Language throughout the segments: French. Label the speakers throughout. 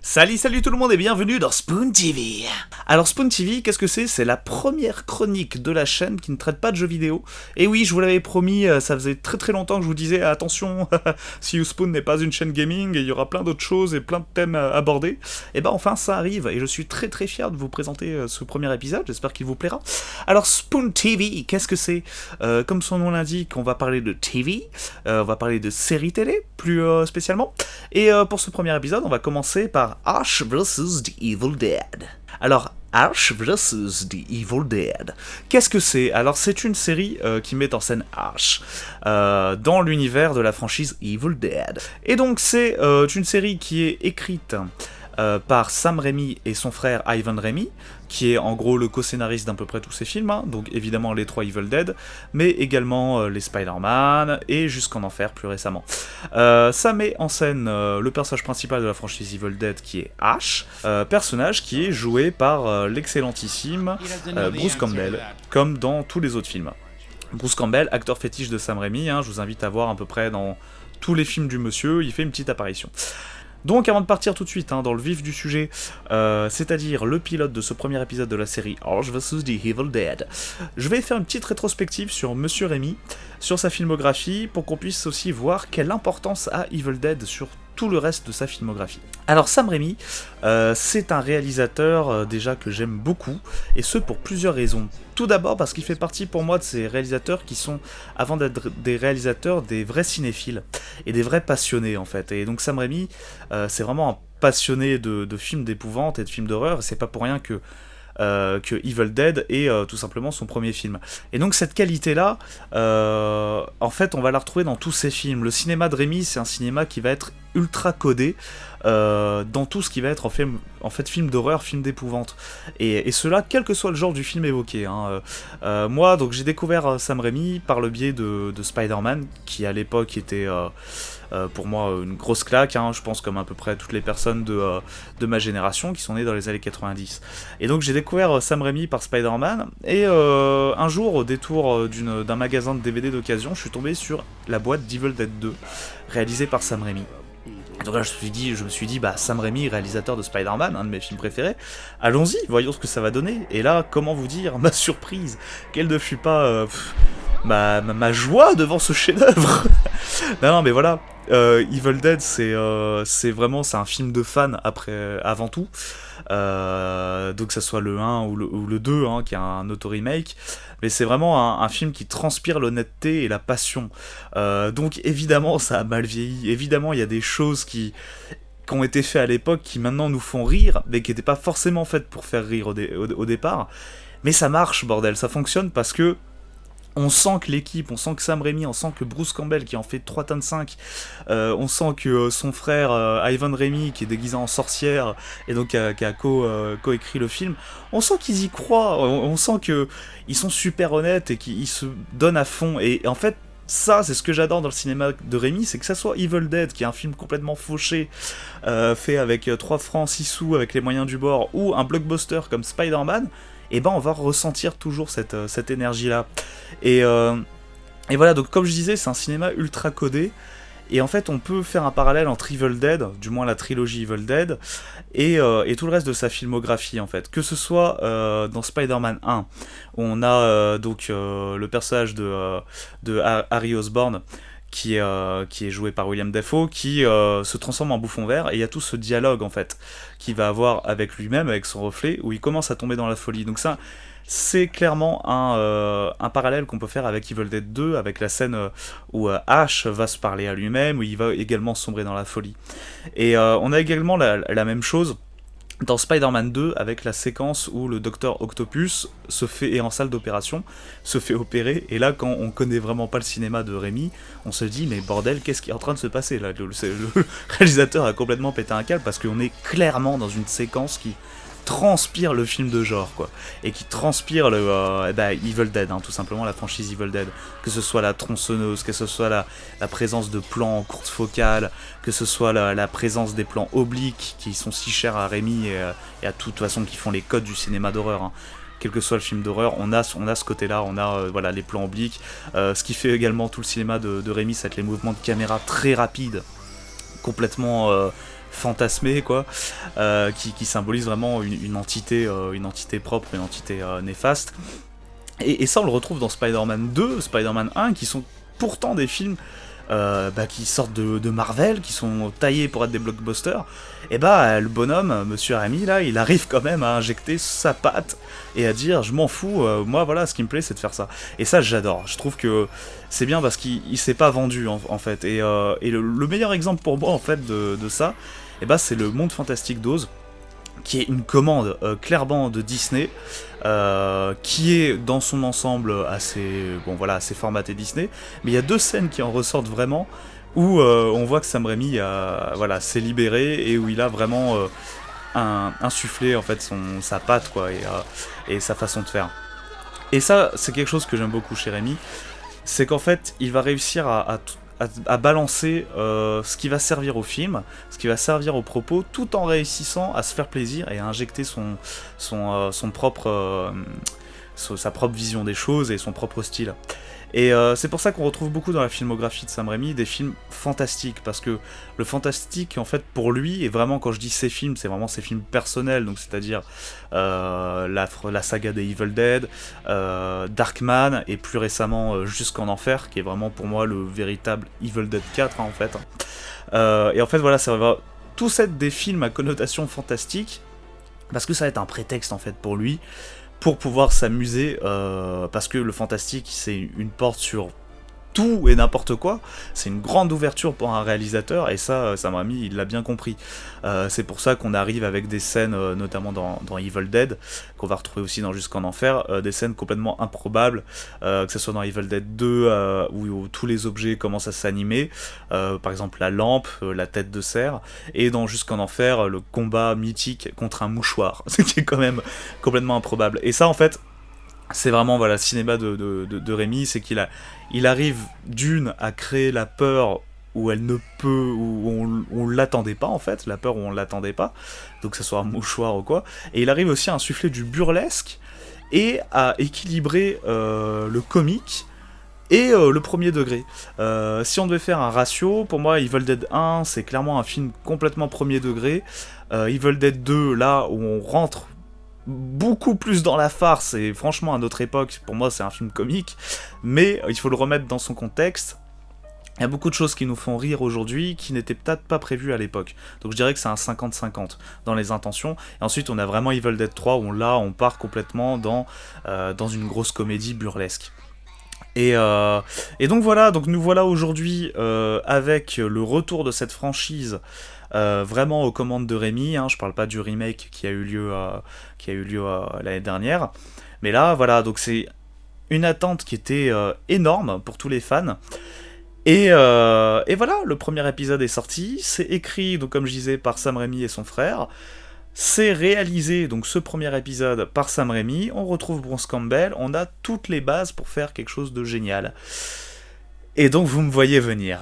Speaker 1: Salut tout le monde et bienvenue dans Spoon TV. Alors Spoon TV, qu'est-ce que c'est ? C'est la première chronique de la chaîne qui ne traite pas de jeux vidéo. Et oui, je vous l'avais promis, ça faisait très longtemps que je vous disais attention, si Spoon n'est pas une chaîne gaming, il y aura plein d'autres choses et plein de thèmes abordés. Et bah enfin ça arrive et je suis très fier de vous présenter ce premier épisode, j'espère qu'il vous plaira. Alors Spoon TV, qu'est-ce que c'est ? Comme son nom l'indique, on va parler de TV, on va parler de séries télé plus spécialement. Et pour ce premier épisode, on va commencer par Ash vs. The Evil Dead. Alors, Ash vs. The Evil Dead. Qu'est-ce que c'est ? Alors, c'est une série qui met en scène Ash dans l'univers de la franchise Evil Dead. Et donc, c'est une série qui est écrite par Sam Raimi et son frère Ivan Raimi, qui est en gros le co-scénariste d'à peu près tous ces films, hein, donc évidemment les 3 Evil Dead, mais également les Spider-Man, et Jusqu'en Enfer plus récemment. Ça met en scène le personnage principal de la franchise Evil Dead, qui est Ash, personnage qui est joué par l'excellentissime Bruce Campbell, comme dans tous les autres films. Bruce Campbell, acteur fétiche de Sam Raimi, hein, je vous invite à voir à peu près dans tous les films du monsieur, il fait une petite apparition. Donc avant de partir tout de suite dans le vif du sujet, c'est-à-dire le pilote de ce premier épisode de la série Ash vs. The Evil Dead, je vais faire une petite rétrospective sur Monsieur Raimi, sur sa filmographie, pour qu'on puisse aussi voir quelle importance a Evil Dead sur tout le reste de sa filmographie. Alors Sam Raimi, c'est un réalisateur déjà que j'aime beaucoup, et ce pour plusieurs raisons. Tout d'abord parce qu'il fait partie pour moi de ces réalisateurs qui sont, avant d'être des réalisateurs, des vrais cinéphiles, et des vrais passionnés en fait. Et donc Sam Raimi, c'est vraiment un passionné de films d'épouvante et de films d'horreur, et c'est pas pour rien que Evil Dead est tout simplement son premier film. Et donc cette qualité-là, en fait, on va la retrouver dans tous ses films. Le cinéma de Raimi, c'est un cinéma qui va être ultra codé dans tout ce qui va être en fait film d'horreur, film d'épouvante. Et cela, quel que soit le genre du film évoqué. Moi, donc j'ai découvert Sam Raimi par le biais de Spider-Man, qui à l'époque était pour moi une grosse claque, je pense comme à peu près toutes les personnes de ma génération qui sont nées dans les années 90. Et donc j'ai découvert Sam Raimi par Spider-Man, et un jour au détour d'un magasin de DVD d'occasion, je suis tombé sur la boîte d'Evil Dead 2, réalisée par Sam Raimi. Et donc là je me suis dit Sam Raimi, réalisateur de Spider-Man, un de mes films préférés, allons-y, voyons ce que ça va donner. Et là, comment vous dire, ma surprise, quelle ne fut pas ma joie devant ce chef-d'œuvre. non mais voilà, Evil Dead c'est un film de fan avant tout, donc que ça soit le 1 ou le 2 qui est un auto-remake, mais c'est vraiment un film qui transpire l'honnêteté et la passion, donc évidemment ça a mal vieilli, évidemment il y a des choses qui ont été faites à l'époque qui maintenant nous font rire, mais qui n'étaient pas forcément faites pour faire rire au départ, mais ça marche bordel, ça fonctionne parce que on sent que l'équipe, on sent que Sam Raimi, on sent que Bruce Campbell qui en fait 3 tonnes 5, on sent que son frère Ivan Raimi qui est déguisé en sorcière et donc qui a co-écrit le film, on sent qu'ils y croient, on sent qu'ils sont super honnêtes et qu'ils se donnent à fond, et en fait ça c'est ce que j'adore dans le cinéma de Raimi, c'est que ça soit Evil Dead qui est un film complètement fauché, fait avec 3 francs 6 sous avec les moyens du bord, ou un blockbuster comme Spider-Man, et on va ressentir toujours cette énergie-là. Et voilà, donc comme je disais, c'est un cinéma ultra codé, et en fait on peut faire un parallèle entre Evil Dead, du moins la trilogie Evil Dead, et tout le reste de sa filmographie en fait. Que ce soit dans Spider-Man 1, où on a le personnage de Harry Osborn, qui est joué par William Dafoe, qui se transforme en bouffon vert, et il y a tout ce dialogue en fait qu'il va avoir avec lui-même, avec son reflet, où il commence à tomber dans la folie. Donc ça, c'est clairement un parallèle qu'on peut faire avec Evil Dead 2, avec la scène où Ash va se parler à lui-même, où il va également sombrer dans la folie. Et on a également la même chose dans Spider-Man 2, avec la séquence où le Docteur Octopus est en salle d'opération, se fait opérer, et là, quand on connaît vraiment pas le cinéma de Raimi, on se dit, mais bordel, qu'est-ce qui est en train de se passer là ? Le réalisateur a complètement pété un câble, parce qu'on est clairement dans une séquence qui transpire le film de genre, quoi, et qui transpire Evil Dead, tout simplement la franchise Evil Dead, que ce soit la tronçonneuse, que ce soit la présence de plans en courte focale, que ce soit la présence des plans obliques qui sont si chers à Raimi et à toute façon qui font les codes du cinéma d'horreur, quel que soit le film d'horreur, on a ce côté-là, on a les plans obliques, ce qui fait également tout le cinéma de Raimi, c'est les mouvements de caméra très rapides, complètement fantasmé, quoi, qui symbolise vraiment une entité propre, une entité néfaste. Et ça, on le retrouve dans Spider-Man 2, Spider-Man 1, qui sont pourtant des films qui sortent de Marvel, qui sont taillés pour être des blockbusters. Et le bonhomme, Monsieur Raimi, là, il arrive quand même à injecter sa patte et à dire, je m'en fous, moi voilà, ce qui me plaît, c'est de faire ça. Et ça, j'adore. Je trouve que c'est bien parce qu'il s'est pas vendu, en fait. Et le meilleur exemple pour moi, en fait, de ça, c'est le Monde Fantastique d'Oz, qui est une commande clairement de Disney, qui est dans son ensemble assez formaté Disney, mais il y a 2 scènes qui en ressortent vraiment, où on voit que Sam Raimi s'est libéré, et où il a vraiment insufflé en fait sa patte, quoi, et sa façon de faire. Et ça, c'est quelque chose que j'aime beaucoup chez Raimi, c'est qu'en fait, il va réussir à balancer ce qui va servir au film, ce qui va servir au propos, tout en réussissant à se faire plaisir et à injecter sa propre vision des choses et son propre style. Et c'est pour ça qu'on retrouve beaucoup dans la filmographie de Sam Raimi des films fantastiques, parce que le fantastique, en fait, pour lui, et vraiment quand je dis ses films, c'est vraiment ses films personnels, donc c'est-à-dire la saga des Evil Dead, Darkman, et plus récemment Jusqu'en Enfer, qui est vraiment pour moi le véritable Evil Dead 4, en fait. Et en fait, voilà, ça va tous être des films à connotation fantastique, parce que ça va être un prétexte, en fait, pour lui, pour pouvoir s'amuser, parce que le fantastique, c'est une porte sur tout et n'importe quoi, c'est une grande ouverture pour un réalisateur, et ça, Sam Raimi, il l'a bien compris. C'est pour ça qu'on arrive avec des scènes, notamment dans Evil Dead, qu'on va retrouver aussi dans Jusqu'en Enfer, des scènes complètement improbables, que ce soit dans Evil Dead 2, où tous les objets commencent à s'animer, par exemple la lampe, la tête de cerf, et dans Jusqu'en Enfer, le combat mythique contre un mouchoir, ce qui est quand même complètement improbable. Et ça, en fait, c'est vraiment le cinéma de Raimi, c'est qu'il arrive d'une à créer la peur où on l'attendait pas, en fait, la peur où on l'attendait pas, donc que ce soit un mouchoir ou quoi, et il arrive aussi à insuffler du burlesque et à équilibrer le comique et le premier degré. Si on devait faire un ratio, pour moi Evil Dead 1 c'est clairement un film complètement premier degré, Evil Dead 2 là où on rentre beaucoup plus dans la farce, et franchement à notre époque, pour moi c'est un film comique, mais il faut le remettre dans son contexte. Il y a beaucoup de choses qui nous font rire aujourd'hui qui n'étaient peut-être pas prévues à l'époque. Donc je dirais que c'est un 50-50 dans les intentions. Et ensuite on a vraiment Evil Dead 3 où là on part complètement dans une grosse comédie burlesque. Et donc voilà, donc nous voilà aujourd'hui avec le retour de cette franchise vraiment aux commandes de Raimi, hein, je parle pas du remake qui a eu lieu l'année dernière, mais là voilà, donc c'est une attente qui était énorme pour tous les fans. Et voilà, le premier épisode est sorti, c'est écrit, donc comme je disais, par Sam Raimi et son frère. C'est réalisé, donc ce premier épisode, par Sam Raimi. On retrouve Bruce Campbell, on a toutes les bases pour faire quelque chose de génial. Et donc vous me voyez venir.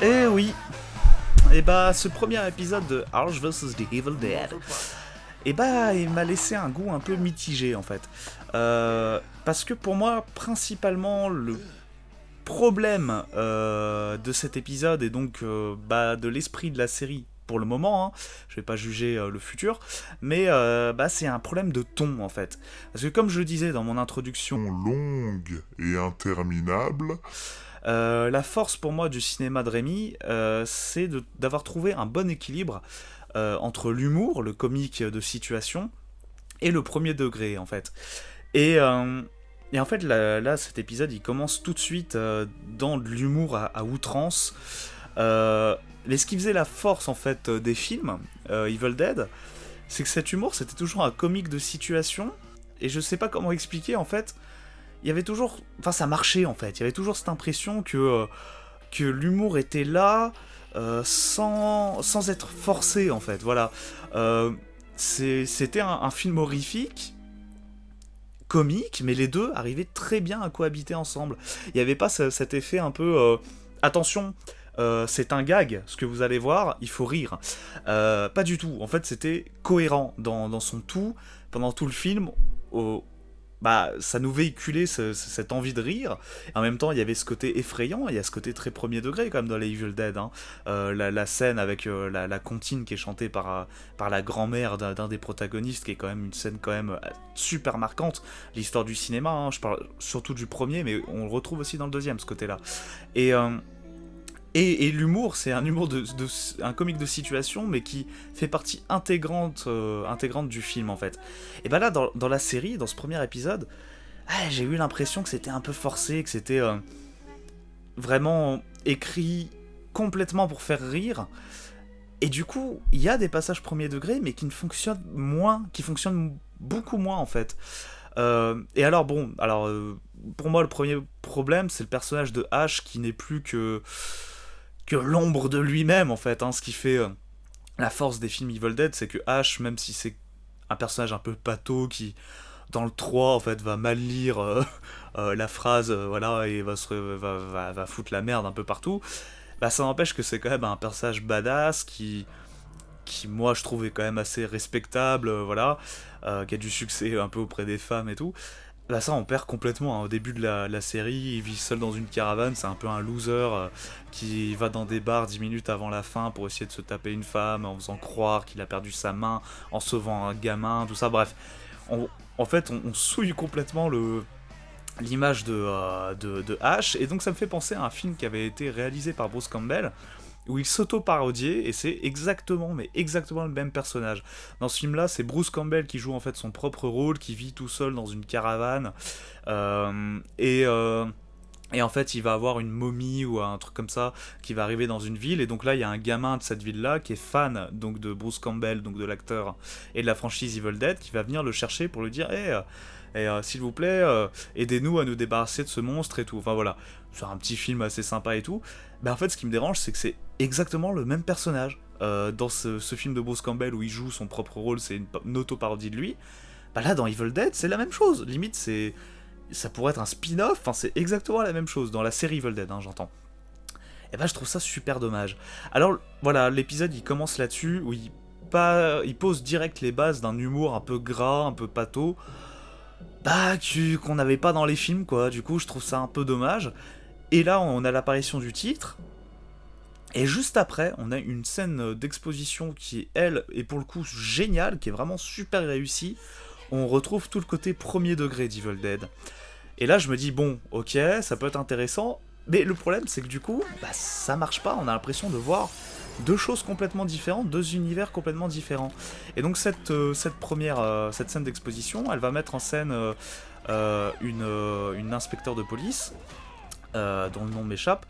Speaker 1: Eh oui. Et ce premier épisode de Ash vs The Evil Dead, il m'a laissé un goût un peu mitigé, en fait. Parce que pour moi, principalement, le problème de cet épisode, et donc de l'esprit de la série, pour le moment, hein, je vais pas juger le futur, mais c'est un problème de ton, en fait. Parce que comme je le disais dans mon introduction
Speaker 2: longue et interminable,
Speaker 1: la force pour moi du cinéma de Raimi, c'est d'avoir trouvé un bon équilibre entre l'humour, le comique de situation, et le premier degré, en fait. Et en fait, là, cet épisode, il commence tout de suite dans de l'humour à outrance. Mais ce qui faisait la force, en fait, des films, Evil Dead, c'est que cet humour, c'était toujours un comique de situation, et je sais pas comment expliquer, en fait. Il y avait toujours... Enfin, ça marchait, en fait. Il y avait toujours cette impression que l'humour était là, sans être forcé, en fait. Voilà. C'était un film horrifique, comique, mais les deux arrivaient très bien à cohabiter ensemble. Il n'y avait pas cet effet un peu... attention, c'est un gag, ce que vous allez voir, il faut rire. Pas du tout. En fait, c'était cohérent dans son tout. Pendant tout le film, ça nous véhiculait cette envie de rire. Et en même temps, il y avait ce côté effrayant, il y a ce côté très premier degré quand même dans les Evil Dead. Hein. La scène avec la comptine qui est chantée par la grand-mère d'un des protagonistes, qui est quand même une scène quand même super marquante. L'histoire du cinéma, hein, je parle surtout du premier, mais on le retrouve aussi dans le deuxième, ce côté-là. Et l'humour, c'est un humour un comique de situation, mais qui fait partie intégrante du film, en fait. Et là, dans la série, dans ce premier épisode, j'ai eu l'impression que c'était un peu forcé, que c'était vraiment écrit complètement pour faire rire. Et du coup, il y a des passages premier degré, mais qui fonctionnent beaucoup moins, en fait. Et alors, pour moi, le premier problème, c'est le personnage de Ash qui n'est plus que l'ombre de lui-même, en fait. Hein. Ce qui fait la force des films Evil Dead, c'est que Ash, même si c'est un personnage un peu pâteau qui, dans le 3, en fait, va mal lire la phrase, voilà, et va foutre la merde un peu partout, ça n'empêche que c'est quand même un personnage badass qui moi, je trouve est quand même assez respectable, voilà, qui a du succès un peu auprès des femmes et tout. Ça on perd complètement, hein. Au début de la série, il vit seul dans une caravane, c'est un peu un loser qui va dans des bars 10 minutes avant la fin pour essayer de se taper une femme en faisant croire qu'il a perdu sa main, en sauvant un gamin, tout ça, bref. En fait, on souille complètement l'image de Ash, et donc ça me fait penser à un film qui avait été réalisé par Bruce Campbell, où il s'auto-parodiait, et c'est exactement le même personnage. Dans ce film-là, c'est Bruce Campbell qui joue en fait son propre rôle, qui vit tout seul dans une caravane, et en fait, il va avoir une momie ou un truc comme ça qui va arriver dans une ville, et donc là, il y a un gamin de cette ville-là qui est fan donc de Bruce Campbell, donc de l'acteur, et de la franchise Evil Dead, qui va venir le chercher pour lui dire s'il vous plaît, aidez-nous à nous débarrasser de ce monstre et tout. Enfin voilà, c'est un petit film assez sympa et tout. En fait, ce qui me dérange, c'est que c'est exactement le même personnage. Dans ce film de Bruce Campbell où il joue son propre rôle, c'est une auto-parodie de lui. Là, dans Evil Dead, c'est la même chose. Limite, ça pourrait être un spin-off, enfin, c'est exactement la même chose, dans la série Evil Dead, hein, j'entends. Et je trouve ça super dommage. Alors, voilà, l'épisode, il commence là-dessus, où il pose direct les bases d'un humour un peu gras, un peu pâteau, qu'on n'avait pas dans les films, quoi. Du coup, je trouve ça un peu dommage. Et là, on a l'apparition du titre, et juste après, on a une scène d'exposition qui, elle, est pour le coup géniale, qui est vraiment super réussie. On retrouve tout le côté premier degré d'Evil Dead. Et là, je me dis, bon, ok, ça peut être intéressant, mais le problème, c'est que du coup, ça marche pas, on a l'impression de voir deux choses complètement différentes, deux univers complètement différents. Et donc cette scène d'exposition, elle va mettre en scène une inspecteur de police, dont le nom m'échappe,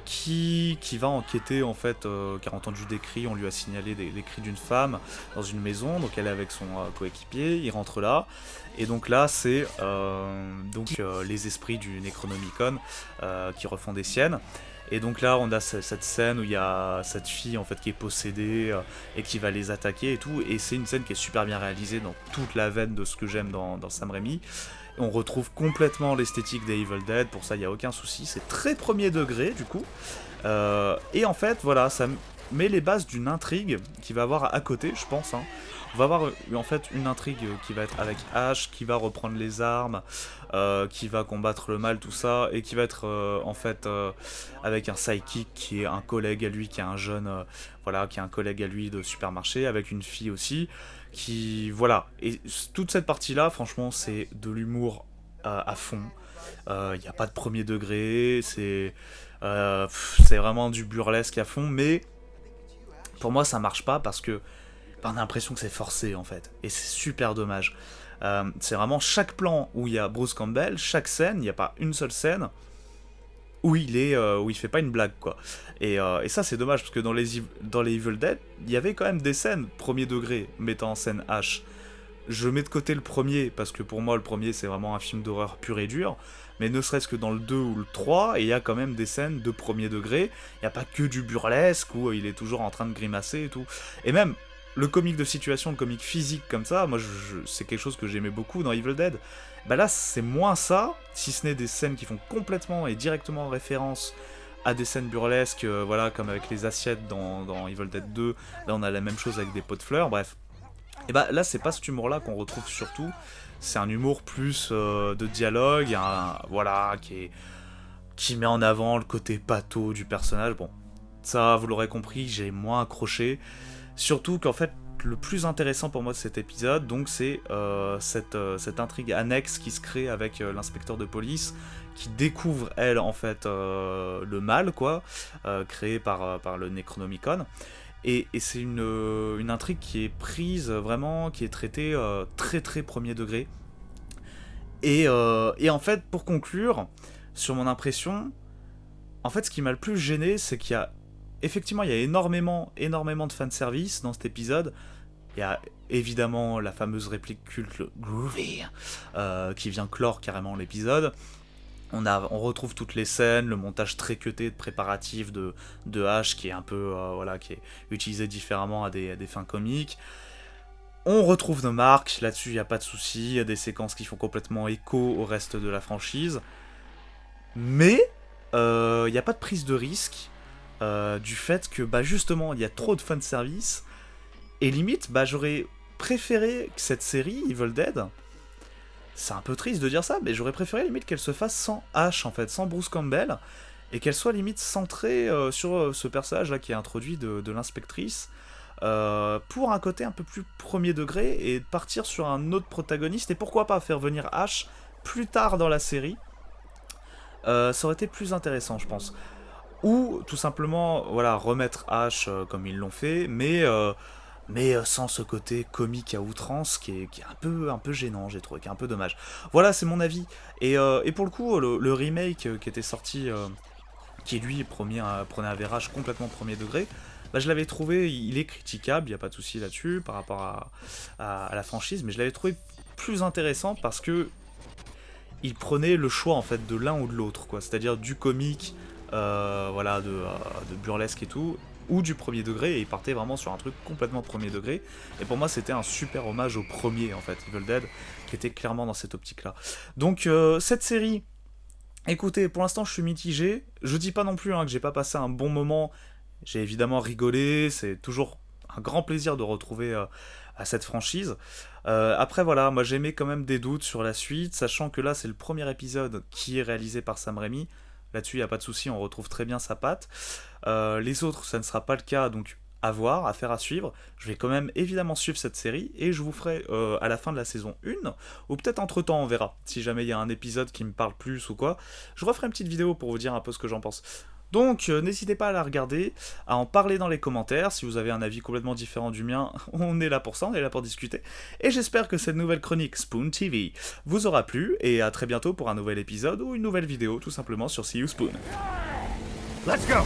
Speaker 1: qui va enquêter, en fait, qui a entendu des cris, on lui a signalé les cris d'une femme dans une maison, donc elle est avec son coéquipier, il rentre là, et donc là c'est les esprits du Necronomicon qui refont des siennes. Et donc là, on a cette scène où il y a cette fille en fait qui est possédée et qui va les attaquer et tout. Et c'est une scène qui est super bien réalisée dans toute la veine de ce que j'aime dans Sam Raimi. On retrouve complètement l'esthétique des Evil Dead, pour ça il n'y a aucun souci. C'est très premier degré du coup. Et en fait, voilà, ça met les bases d'une intrigue qui va avoir à côté, je pense. Hein. On va avoir en fait une intrigue qui va être avec Ash, qui va reprendre les armes, qui va combattre le mal, tout ça, et qui va être en fait avec un sidekick qui est un collègue à lui, qui est un jeune, qui est un collègue à lui de supermarché, avec une fille aussi, qui voilà. Et toute cette partie-là, franchement, c'est de l'humour à fond. Il n'y a pas de premier degré, c'est vraiment du burlesque à fond, mais pour moi ça marche pas parce que on a l'impression que c'est forcé en fait, et c'est super dommage. C'est vraiment chaque plan où il y a Bruce Campbell, chaque scène, il n'y a pas une seule scène où il fait pas une blague, quoi. Et ça c'est dommage parce que dans les Evil Dead, il y avait quand même des scènes premier degré mettant en scène Ash. Je mets de côté le premier parce que pour moi le premier c'est vraiment un film d'horreur pur et dur, mais ne serait-ce que dans le 2 ou le 3, il y a quand même des scènes de premier degré, il n'y a pas que du burlesque où il est toujours en train de grimacer et tout. Et même le comique de situation, le comique physique comme ça, moi c'est quelque chose que j'aimais beaucoup dans Evil Dead. Là c'est moins ça, si ce n'est des scènes qui font complètement et directement référence à des scènes burlesques, voilà, comme avec les assiettes dans Evil Dead 2, là on a la même chose avec des pots de fleurs, bref. Et bah là c'est pas cet humour là qu'on retrouve surtout, c'est un humour plus de dialogue, voilà, qui met en avant le côté pâteau du personnage. Bon, ça vous l'aurez compris, j'ai moins accroché, surtout qu'en fait le plus intéressant pour moi de cet épisode, donc c'est cette intrigue annexe qui se crée avec l'inspecteur de police, qui découvre elle en fait le mal quoi, créé par le Necronomicon. Et c'est une intrigue qui est prise vraiment, qui est traitée très très premier degré. Et en fait, pour conclure, sur mon impression, en fait, ce qui m'a le plus gêné, c'est qu'il y a effectivement, il y a énormément de fanservice dans cet épisode. Il y a évidemment la fameuse réplique culte Groovy, qui vient clore carrément l'épisode. On retrouve toutes les scènes, le montage très cuté de préparatifs de H qui est un peu voilà, qui est utilisé différemment à des fins comiques. On retrouve nos marques, là-dessus il n'y a pas de souci, il y a des séquences qui font complètement écho au reste de la franchise. Mais il n'y a pas de prise de risque du fait que bah, justement il y a trop de fanservice. Et limite, bah, j'aurais préféré que cette série, Evil Dead, c'est un peu triste de dire ça, mais j'aurais préféré limite qu'elle se fasse sans Ash, en fait, sans Bruce Campbell, et qu'elle soit limite centrée sur ce personnage-là qui est introduit de l'inspectrice, pour un côté un peu plus premier degré, et partir sur un autre protagoniste, et pourquoi pas faire venir Ash plus tard dans la série. Ça aurait été plus intéressant, je pense. Ou, tout simplement, voilà, remettre Ash comme ils l'ont fait, mais sans ce côté comique à outrance qui est un peu gênant, j'ai trouvé, qui est un peu dommage. Voilà, c'est mon avis. Et pour le coup, le remake qui était sorti, qui lui prenait un virage complètement premier degré, bah, je l'avais trouvé, il est critiquable, il n'y a pas de souci là-dessus par rapport à la franchise, mais je l'avais trouvé plus intéressant parce que il prenait le choix en fait de l'un ou de l'autre, quoi. C'est-à-dire du comique, voilà, de burlesque et tout, ou du premier degré, et il partait vraiment sur un truc complètement premier degré. Et pour moi, c'était un super hommage au premier, en fait, Evil Dead, qui était clairement dans cette optique-là. Donc, cette série, écoutez, pour l'instant, je suis mitigé. Je dis pas non plus que j'ai pas passé un bon moment. J'ai évidemment rigolé, c'est toujours un grand plaisir de retrouver à cette franchise. Après, voilà, moi j'aimais quand même des doutes sur la suite, sachant que là, c'est le premier épisode qui est réalisé par Sam Raimi. Là-dessus, il n'y a pas de souci, on retrouve très bien sa patte. Les autres, ça ne sera pas le cas, donc à voir, à faire à suivre. Je vais quand même évidemment suivre cette série, et je vous ferai à la fin de la saison 1, ou peut-être entre-temps, on verra. Si jamais il y a un épisode qui me parle plus ou quoi, je referai une petite vidéo pour vous dire un peu ce que j'en pense. Donc, n'hésitez pas à la regarder, à en parler dans les commentaires. Si vous avez un avis complètement différent du mien, on est là pour ça, on est là pour discuter. Et j'espère que cette nouvelle chronique Spoon TV vous aura plu, et à très bientôt pour un nouvel épisode ou une nouvelle vidéo, tout simplement sur See You Spoon.
Speaker 3: Let's go!